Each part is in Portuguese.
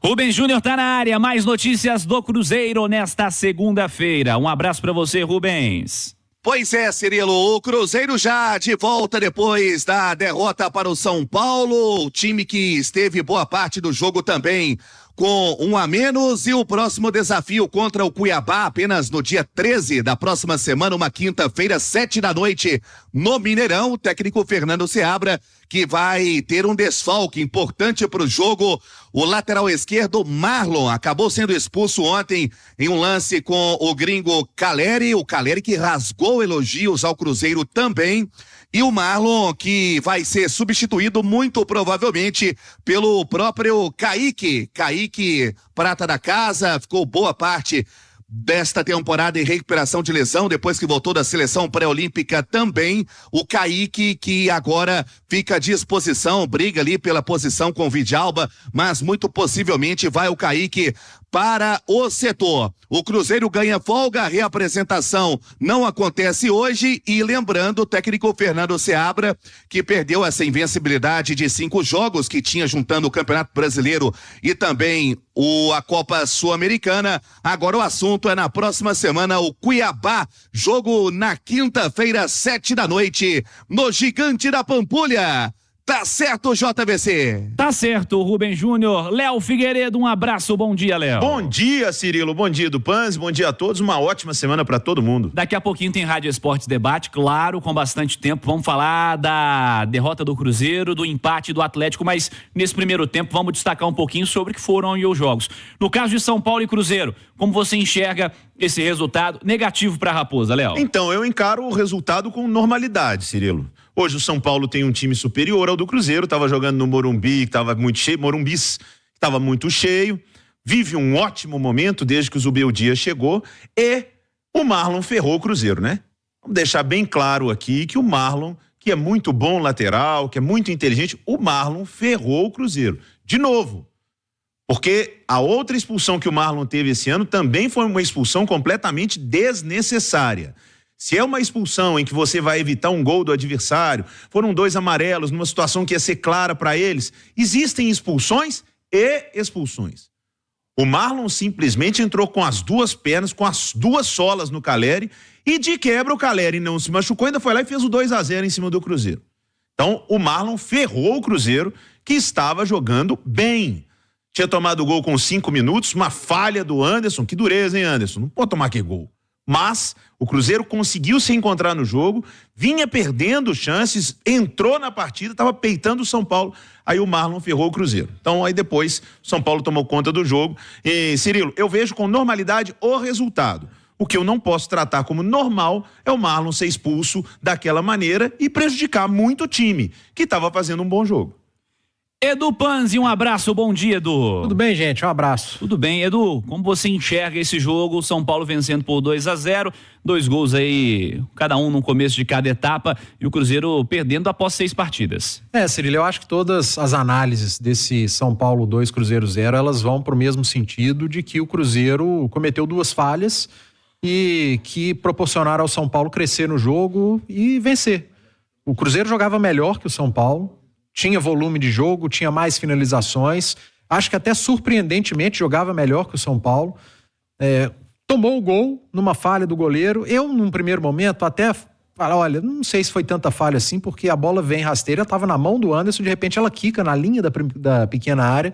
Rubens Júnior tá na área, mais notícias do Cruzeiro nesta segunda-feira. Um abraço para você, Rubens. Pois é, Cirilo, o Cruzeiro já de volta depois da derrota para o São Paulo, o time que esteve boa parte do jogo também com 1 a menos, e o próximo desafio contra o Cuiabá apenas no dia 13 da próxima semana, uma quinta-feira, 19h, no Mineirão. O técnico Fernando Seabra, que vai ter um desfalque importante para o jogo. O lateral esquerdo, Marlon, acabou sendo expulso ontem em um lance com o gringo Caleri, o Caleri que rasgou elogios ao Cruzeiro também. E o Marlon, que vai ser substituído muito provavelmente pelo próprio Kaique. Kaique, prata da casa, ficou boa parte desta temporada em recuperação de lesão, depois que voltou da seleção pré-olímpica também. O Kaique, que agora fica à disposição, briga ali pela posição com o Vidalba, mas muito possivelmente vai o Kaique para o setor. O Cruzeiro ganha folga, a reapresentação não acontece hoje, e lembrando o técnico Fernando Seabra, que perdeu essa invencibilidade de 5 jogos que tinha juntando o Campeonato Brasileiro e também a Copa Sul-Americana. Agora o assunto é na próxima semana, o Cuiabá, jogo na quinta-feira, 19h, no Gigante da Pampulha. Tá certo, JVC? Tá certo, Rubens Júnior. Léo Figueiredo, um abraço, bom dia, Léo. Bom dia, Cirilo, bom dia do Panzi, bom dia a todos, uma ótima semana pra todo mundo. Daqui a pouquinho tem Rádio Esportes Debate, claro, com bastante tempo. Vamos falar da derrota do Cruzeiro, do empate do Atlético, mas nesse primeiro tempo vamos destacar um pouquinho sobre o que foram os jogos. No caso de São Paulo e Cruzeiro, como você enxerga esse resultado negativo pra Raposa, Léo? Então, eu encaro o resultado com normalidade, Cirilo. Hoje o São Paulo tem um time superior ao do Cruzeiro, estava jogando no Morumbi, que estava muito cheio, Morumbis, estava muito cheio, vive um ótimo momento desde que o Zubeldia chegou, e o Marlon ferrou o Cruzeiro, né? Vamos deixar bem claro aqui que o Marlon, que é muito bom lateral, que é muito inteligente, o Marlon ferrou o Cruzeiro. De novo, porque a outra expulsão que o Marlon teve esse ano também foi uma expulsão completamente desnecessária. Se é uma expulsão em que você vai evitar um gol do adversário, foram 2 amarelos numa situação que ia ser clara para eles, existem expulsões e expulsões. O Marlon simplesmente entrou com as 2 pernas, com as 2 solas no Caleri, e de quebra o Caleri não se machucou, ainda foi lá e fez o 2-0 em cima do Cruzeiro. Então o Marlon ferrou o Cruzeiro, que estava jogando bem. Tinha tomado o gol com 5 minutos, uma falha do Anderson, que dureza, hein, Anderson? Não pode tomar que gol. Mas o Cruzeiro conseguiu se encontrar no jogo, vinha perdendo chances, entrou na partida, estava peitando o São Paulo, aí o Marlon ferrou o Cruzeiro. Então aí depois o São Paulo tomou conta do jogo. E Cirilo, eu vejo com normalidade o resultado. O que eu não posso tratar como normal é o Marlon ser expulso daquela maneira e prejudicar muito o time, que estava fazendo um bom jogo. Edu Panzi, um abraço, bom dia, Edu. Tudo bem, gente? Um abraço. Tudo bem, Edu, como você enxerga esse jogo? São Paulo vencendo por 2-0, 2 gols aí, cada um no começo de cada etapa, e o Cruzeiro perdendo após 6 partidas. Cirilo, eu acho que todas as análises desse São Paulo 2, Cruzeiro 0, elas vão pro mesmo sentido de que o Cruzeiro cometeu 2 falhas e que proporcionaram ao São Paulo crescer no jogo e vencer. O Cruzeiro jogava melhor que o São Paulo, tinha volume de jogo, tinha mais finalizações, acho que até surpreendentemente jogava melhor que o São Paulo, tomou o gol numa falha do goleiro. Eu, num primeiro momento, até falei, olha, não sei se foi tanta falha assim, porque a bola vem rasteira, estava na mão do Anderson, de repente ela quica na linha da pequena área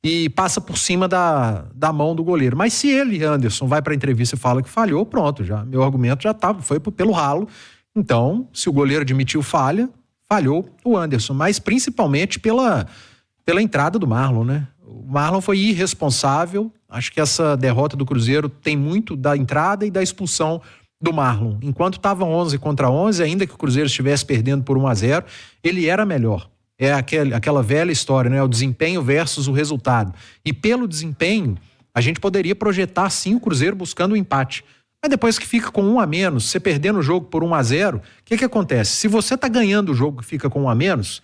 e passa por cima da mão do goleiro. Mas se ele, Anderson, vai para a entrevista e fala que falhou, pronto, já meu argumento já foi pelo ralo. Então, se o goleiro admitiu falhou o Anderson, mas principalmente pela entrada do Marlon, né? O Marlon foi irresponsável. Acho que essa derrota do Cruzeiro tem muito da entrada e da expulsão do Marlon. Enquanto estava 11 contra 11, ainda que o Cruzeiro estivesse perdendo por 1-0, ele era melhor. É aquela velha história, né? O desempenho versus o resultado. E pelo desempenho, a gente poderia projetar sim o Cruzeiro buscando o empate. Mas depois que fica com 1 a menos, você perdendo o jogo por 1-0, o que acontece? Se você tá ganhando o jogo que fica com 1 a menos,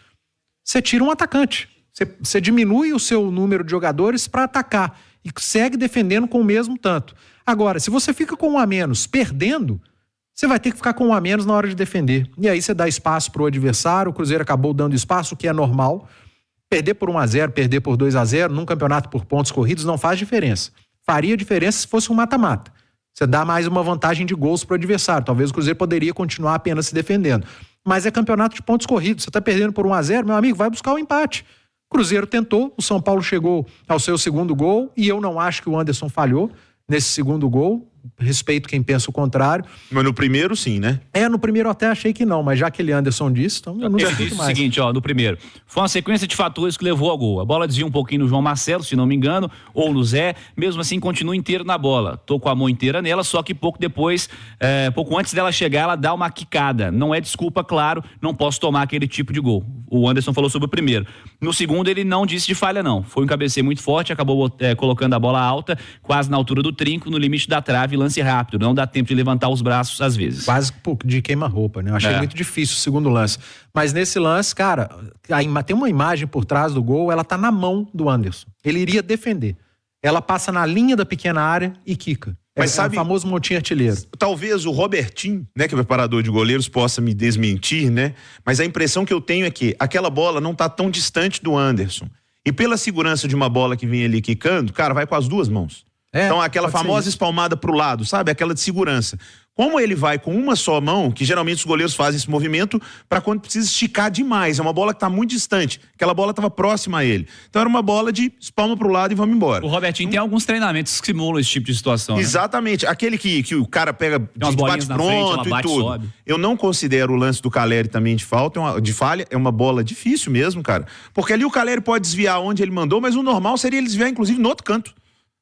você tira um atacante. Você diminui o seu número de jogadores para atacar e segue defendendo com o mesmo tanto. Agora, se você fica com 1 a menos perdendo, você vai ter que ficar com 1 a menos na hora de defender. E aí você dá espaço para o adversário, o Cruzeiro acabou dando espaço, o que é normal. Perder por 1-0, perder por 2-0, num campeonato por pontos corridos não faz diferença. Faria diferença se fosse um mata-mata. Você dá mais uma vantagem de gols pro adversário. Talvez o Cruzeiro poderia continuar apenas se defendendo. Mas é campeonato de pontos corridos. Você tá perdendo por 1-0, meu amigo, vai buscar o empate. O Cruzeiro tentou, o São Paulo chegou ao seu segundo gol e eu não acho que o Anderson falhou nesse segundo gol. Respeito quem pensa o contrário. Mas no primeiro, sim, né? No primeiro eu até achei que não, mas já que ele Anderson disse, então eu não discuto mais. Seguinte, no primeiro, foi uma sequência de fatores que levou ao gol. A bola desvia um pouquinho no João Marcelo, se não me engano, ou no Zé, mesmo assim continua inteiro na bola. Tô com a mão inteira nela, só que pouco depois, pouco antes dela chegar, ela dá uma quicada. Não é desculpa, claro, não posso tomar aquele tipo de gol. O Anderson falou sobre o primeiro. No segundo, ele não disse de falha, não. Foi um cabeceio muito forte, acabou colocando a bola alta, quase na altura do trinco, no limite da trave, lance rápido. Não dá tempo de levantar os braços às vezes. Quase de queima-roupa, né? Eu achei muito difícil o segundo lance. Mas nesse lance, cara, tem uma imagem por trás do gol, ela tá na mão do Anderson. Ele iria defender. Ela passa na linha da pequena área e quica. Mas sabe, o famoso montinho artilheiro. Talvez o Robertinho, né, que é preparador de goleiros, possa me desmentir, né? Mas a impressão que eu tenho é que aquela bola não tá tão distante do Anderson. E pela segurança de uma bola que vem ali quicando, cara, vai com as duas mãos. Então aquela famosa espalmada pro lado, sabe? Aquela de segurança. Como ele vai com uma só mão, que geralmente os goleiros fazem esse movimento para quando precisa esticar demais. É uma bola que tá muito distante. Aquela bola tava próxima a ele. Então era uma bola de espalma pro lado e vamos embora. O Robertinho tem alguns treinamentos que simulam esse tipo de situação. Exatamente. Né? Aquele que o cara pega de bate pronto frente, e tudo. Sobe. Eu não considero o lance do Caleri também de falha. É uma bola difícil mesmo, cara. Porque ali o Caleri pode desviar onde ele mandou, mas o normal seria ele desviar, inclusive, no outro canto.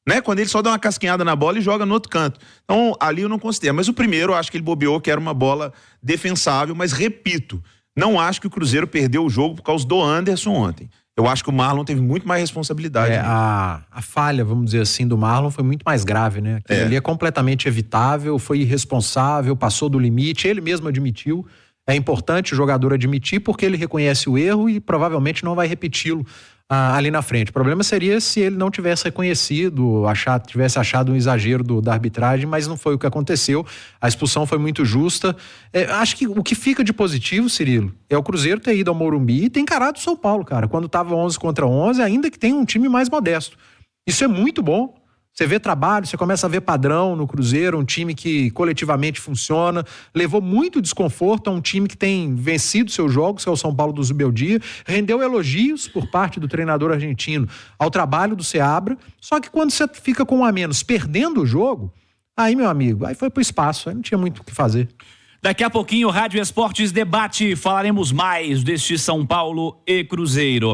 Né? Quando ele só dá uma casquinhada na bola e joga no outro canto. Então, ali eu não considero. Mas o primeiro, eu acho que ele bobeou, que era uma bola defensável. Mas, repito, não acho que o Cruzeiro perdeu o jogo por causa do Anderson ontem. Eu acho que o Marlon teve muito mais responsabilidade. A falha, vamos dizer assim, do Marlon foi muito mais grave, né? Aquilo ali é completamente evitável, foi irresponsável, passou do limite, ele mesmo admitiu. É importante o jogador admitir porque ele reconhece o erro e provavelmente não vai repeti-lo ali na frente. O problema seria se ele não tivesse reconhecido, tivesse achado um exagero da arbitragem, mas não foi o que aconteceu. A expulsão foi muito justa. Acho que o que fica de positivo, Cirilo, é o Cruzeiro ter ido ao Morumbi e ter encarado o São Paulo, cara, quando estava 11 contra 11, ainda que tenha um time mais modesto. Isso é muito bom. Você vê trabalho, você começa a ver padrão no Cruzeiro, um time que coletivamente funciona, levou muito desconforto a um time que tem vencido seus jogos, que é o São Paulo do Zubeldia, rendeu elogios por parte do treinador argentino ao trabalho do Seabra, só que quando você fica com um a menos perdendo o jogo, aí, meu amigo, aí foi pro espaço, aí não tinha muito o que fazer. Daqui a pouquinho, Rádio Esportes Debate, falaremos mais deste São Paulo e Cruzeiro.